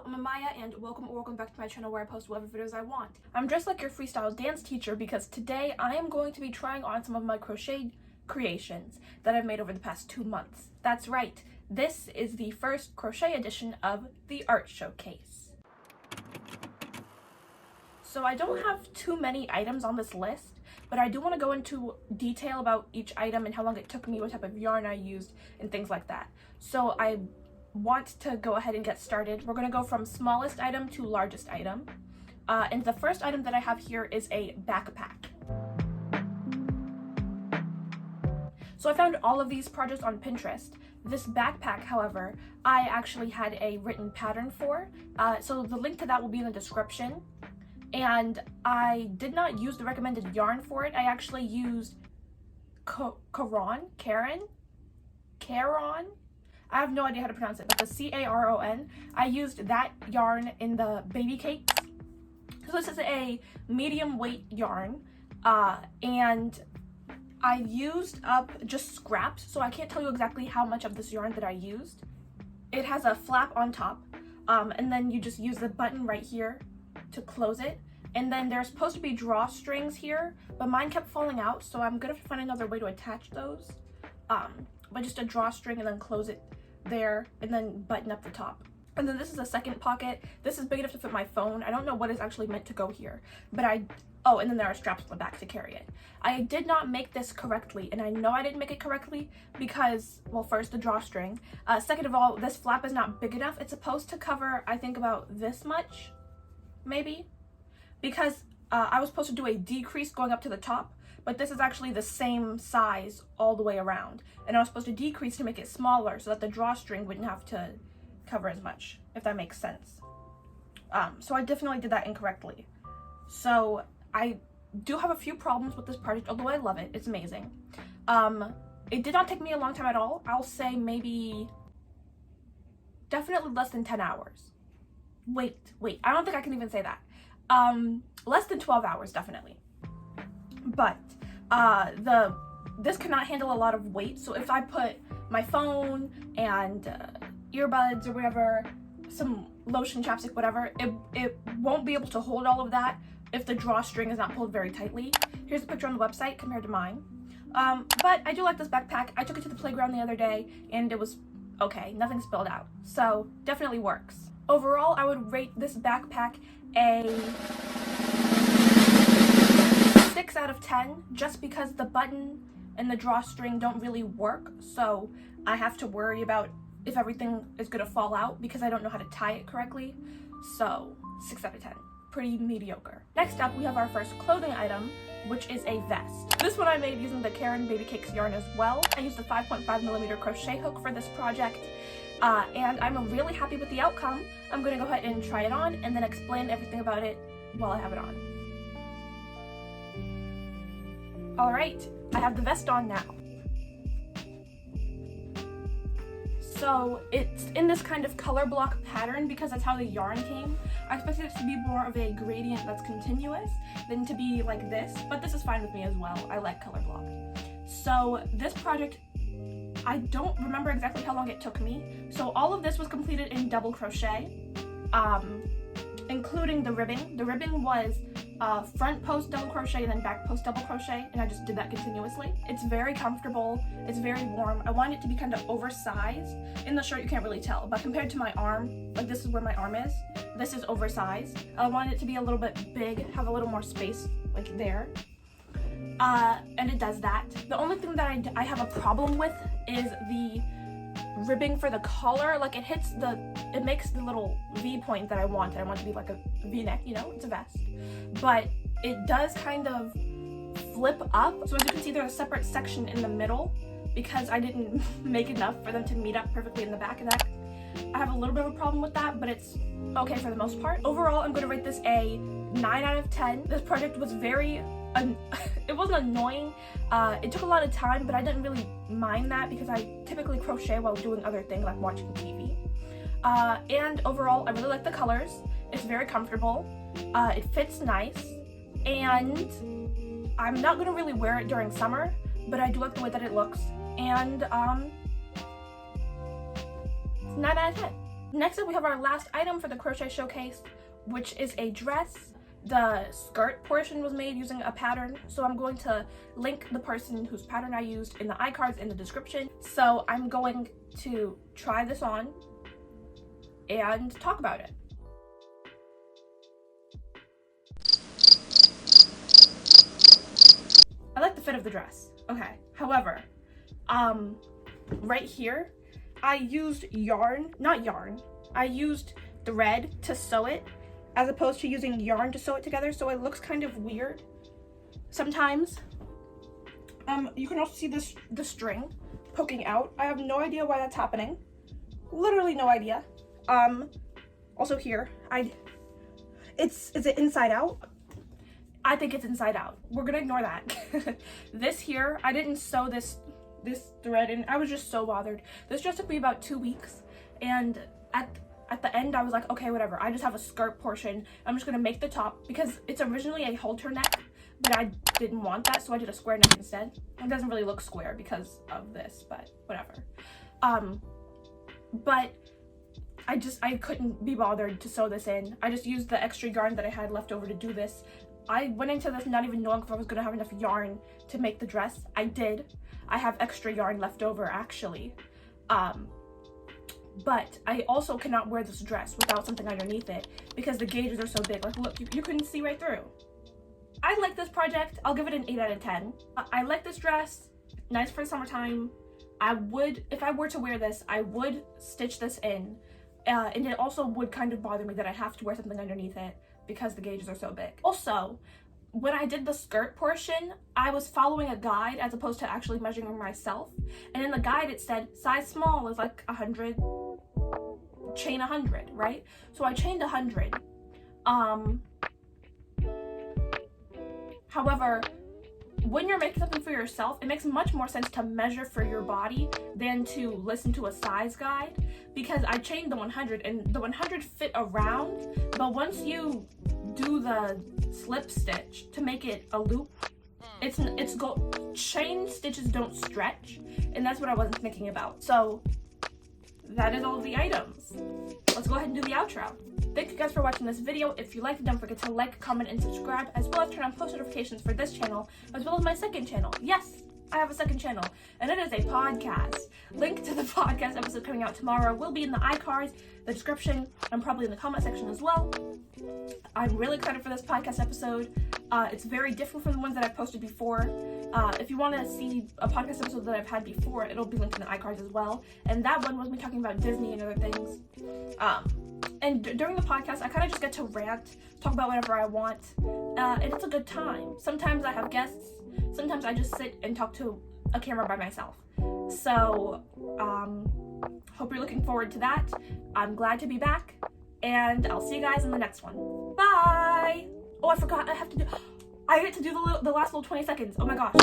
I'm Amiyah and welcome back to my channel where I post whatever videos I want. I'm dressed like your freestyle dance teacher because today I am going to be trying on some of my crochet creations that I've made over the past 2 months. That's right, this is the first crochet edition of the art showcase. So I don't have too many items on this list, but I do want to go into detail about each item and how long it took me, what type of yarn I used, and things like that. So I want to go ahead and get started. We're going to go from smallest item to largest item. And the first item that I have here is a backpack. So I found all of these projects on Pinterest. This backpack, however, I actually had a written pattern for. So the link to that will be in the description. And I did not use the recommended yarn for it. I actually used Caron. I have no idea how to pronounce it, but the C-A-R-O-N. I used that yarn in the baby cakes. So this is a medium weight yarn, and I used up just scraps, so I can't tell you exactly how much of this yarn that I used. It has a flap on top, and then you just use the button right here to close it. And then there's supposed to be drawstrings here, but mine kept falling out, so I'm gonna have to find another way to attach those. But just a drawstring and then close it there and then button up the top. And then this is a second pocket. This is big enough to fit my phone. I don't know what is actually meant to go here, but oh, and then there are straps on the back to carry it. I did not make this correctly, and I know I didn't make it correctly because, well, first the drawstring. Second of all, this flap is not big enough. It's supposed to cover, I think, about this much, maybe, because I was supposed to do a decrease going up to the top, but this is actually the same size all the way around. And I was supposed to decrease to make it smaller so that the drawstring wouldn't have to cover as much, if that makes sense. So I definitely did that incorrectly. So I do have a few problems with this project, although I love it. It's amazing. It did not take me a long time at all. I'll say maybe definitely less than 10 hours. Wait, I don't think I can even say that. Less than 12 hours, definitely. But this cannot handle a lot of weight, so if I put my phone and earbuds or whatever, some lotion, chapstick, whatever, it won't be able to hold all of that if the drawstring is not pulled very tightly. Here's a picture on the website compared to mine. But I do like this backpack. I took it to the playground the other day and it was okay, nothing spilled out, so definitely works. Overall, I would rate this backpack a 6 out of 10, just because the button and the drawstring don't really work, so I have to worry about if everything is gonna fall out because I don't know how to tie it correctly. So 6 out of 10, pretty mediocre. Next up, we have our first clothing item, which is a vest. This one I made using the Caron Baby Cakes yarn as well. I used a 5.5mm crochet hook for this project, and I'm really happy with the outcome. I'm gonna go ahead and try it on and then explain everything about it while I have it on. All right, I have the vest on now. So it's in this kind of color block pattern because that's how the yarn came. I expected it to be more of a gradient that's continuous than to be like this, but this is fine with me as well. I like color block. So this project, I don't remember exactly how long it took me. So all of this was completed in double crochet, including the ribbing. The ribbing was front post double crochet and then back post double crochet, and I just did that continuously. It's very comfortable, it's very warm. I want it to be kind of oversized. In the shirt you can't really tell, but compared to my arm, like this is where my arm is, this is oversized. I want it to be a little bit big, have a little more space like there. And it does that. The only thing that I have a problem with is the ribbing for the collar. Like it makes the little V point that I want. I want it to be like a V-neck, you know, it's a vest. But it does kind of flip up. So as you can see, there's a separate section in the middle because I didn't make enough for them to meet up perfectly in the back of that. I have a little bit of a problem with that, but it's okay for the most part. Overall, I'm gonna rate this a 9 out of 10. This project was very it wasn't annoying. It took a lot of time, but I didn't really mind that because I typically crochet while doing other things like watching TV. And overall, I really like the colors. It's very comfortable. It fits nice, and I'm not gonna really wear it during summer, but I do like the way that it looks. And 9 out of 10. Next up, we have our last item for the crochet showcase, which is a dress. The skirt portion was made using a pattern, so I'm going to link the person whose pattern I used in the iCards in the description. So I'm going to try this on and talk about it. I like the fit of the dress. Okay, however, right here, I used I used thread to sew it, as opposed to using yarn to sew it together, so it looks kind of weird sometimes. You can also see the string poking out. I have no idea why that's happening. Literally no idea. Also here, is it inside out? I think it's inside out. We're gonna ignore that. This here, I didn't sew this thread in. I was just so bothered. This dress took me about 2 weeks, and at the end I was like, okay, whatever. I just have a skirt portion. I'm just gonna make the top, because it's originally a halter neck, but I didn't want that, so I did a square neck instead. It doesn't really look square because of this, but whatever. But I couldn't be bothered to sew this in. I just used the extra yarn that I had left over to do this. I went into this not even knowing if I was gonna have enough yarn to make the dress. I did. I have extra yarn left over, actually. But I also cannot wear this dress without something underneath it because the gauges are so big. Like, look, you couldn't see right through. I like this project. I'll give it an 8 out of 10. I like this dress. Nice for the summertime. If I were to wear this, I would stitch this in. And it also would kind of bother me that I have to wear something underneath it because the gauges are so big. Also, when I did the skirt portion, I was following a guide as opposed to actually measuring myself. And in the guide it said size small is like 100, chain 100, right? So I chained 100. However, when you're making something for yourself, it makes much more sense to measure for your body than to listen to a size guide, because I chained the 100 and the 100 fit around, but once you do the slip stitch to make it a loop, chain stitches don't stretch, and that's what I wasn't thinking about. So that is all of the items. Let's go ahead and do the outro. Thank you guys for watching this video. If you liked it, don't forget to like, comment, and subscribe, as well as turn on post notifications for this channel, as well as my second channel. Yes, I have a second channel, and it is a podcast. Link to the podcast episode coming out tomorrow will be in the iCards, the description, and probably in the comment section as well. I'm really excited for this podcast episode. It's very different from the ones that I've posted before. If you want to see a podcast episode that I've had before, it'll be linked in the iCards as well. And that one was me talking about Disney and other things. And during the podcast, I kind of just get to rant, talk about whatever I want, and it's a good time. Sometimes I have guests. Sometimes I just sit and talk to a camera by myself. So, hope you're looking forward to that. I'm glad to be back, and I'll see you guys in the next one. Bye! Oh, I forgot, I get to do the last little 20 seconds. Oh my gosh.